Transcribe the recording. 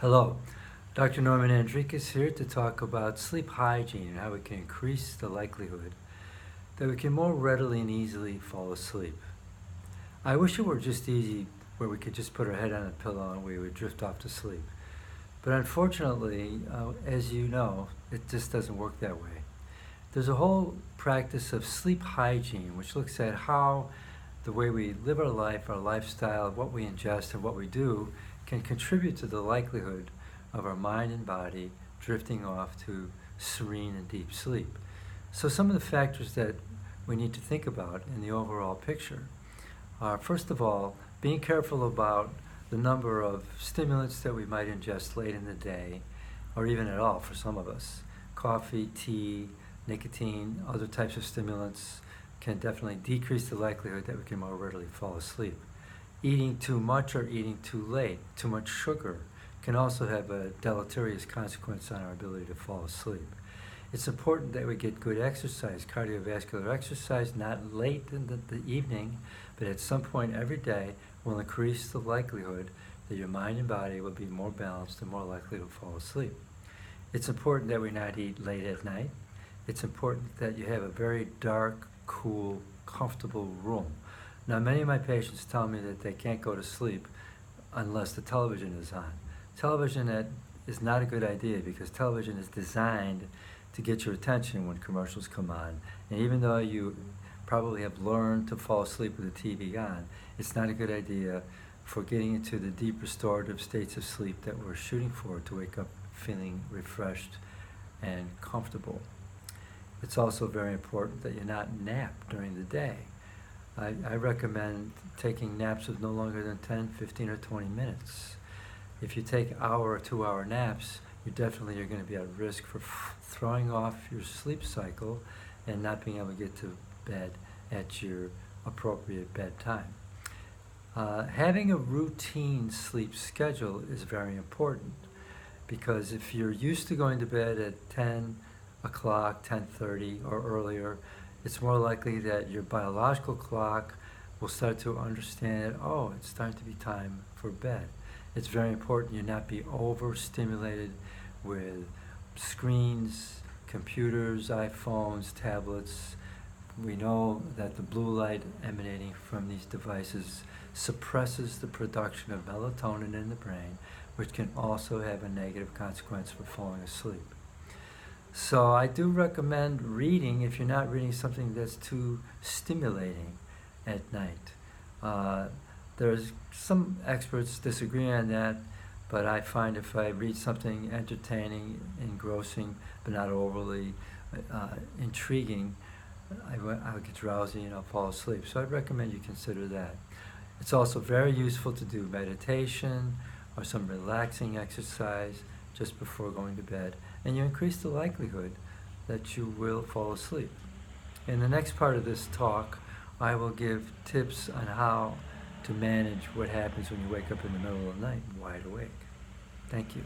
Hello, Dr. Norman Enriquez here to talk about sleep hygiene and how we can increase the likelihood that we can more readily and easily fall asleep. I wish it were just easy where we could just put our head on a pillow and we would drift off to sleep. But unfortunately, as you know, it just doesn't work that way. There's a whole practice of sleep hygiene, which looks at how the way we live our life, our lifestyle, what we ingest and what we do can contribute to the likelihood of our mind and body drifting off to serene and deep sleep. So some of the factors that we need to think about in the overall picture are, first of all, being careful about the number of stimulants that we might ingest late in the day, or even at all for some of us. Coffee, tea, nicotine, other types of stimulants can definitely decrease the likelihood that we can more readily fall asleep. Eating too much or eating too late, too much sugar, can also have a deleterious consequence on our ability to fall asleep. It's important that we get good exercise, cardiovascular exercise, not late in the evening, but at some point every day will increase the likelihood that your mind and body will be more balanced and more likely to fall asleep. It's important that we not eat late at night. It's important that you have a very dark, cool, comfortable room. Now, many of my patients tell me that they can't go to sleep unless the television is on. Television is not a good idea because television is designed to get your attention when commercials come on. And even though you probably have learned to fall asleep with the TV on, it's not a good idea for getting into the deep restorative states of sleep that we're shooting for to wake up feeling refreshed and comfortable. It's also very important that you not nap during the day. I recommend taking naps of no longer than 10, 15, or 20 minutes. If you take hour or 2 hour naps, you definitely are going to be at risk for throwing off your sleep cycle and not being able to get to bed at your appropriate bedtime. Having a routine sleep schedule is very important because if you're used to going to bed at 10 o'clock, 10:30 or earlier, it's more likely that your biological clock will start to understand, oh, it's starting to be time for bed. It's very important you not be overstimulated with screens, computers, iPhones, tablets. We know that the blue light emanating from these devices suppresses the production of melatonin in the brain, which can also have a negative consequence for falling asleep. So I do recommend reading if you're not reading something that's too stimulating at night. There's some experts disagree on that, but I find if I read something entertaining, engrossing, but not overly intriguing, I'll get drowsy and I'll fall asleep. So I'd recommend you consider that. It's also very useful to do meditation or some relaxing exercise just before going to bed, and you increase the likelihood that you will fall asleep. In the next part of this talk, I will give tips on how to manage what happens when you wake up in the middle of the night wide awake. Thank you.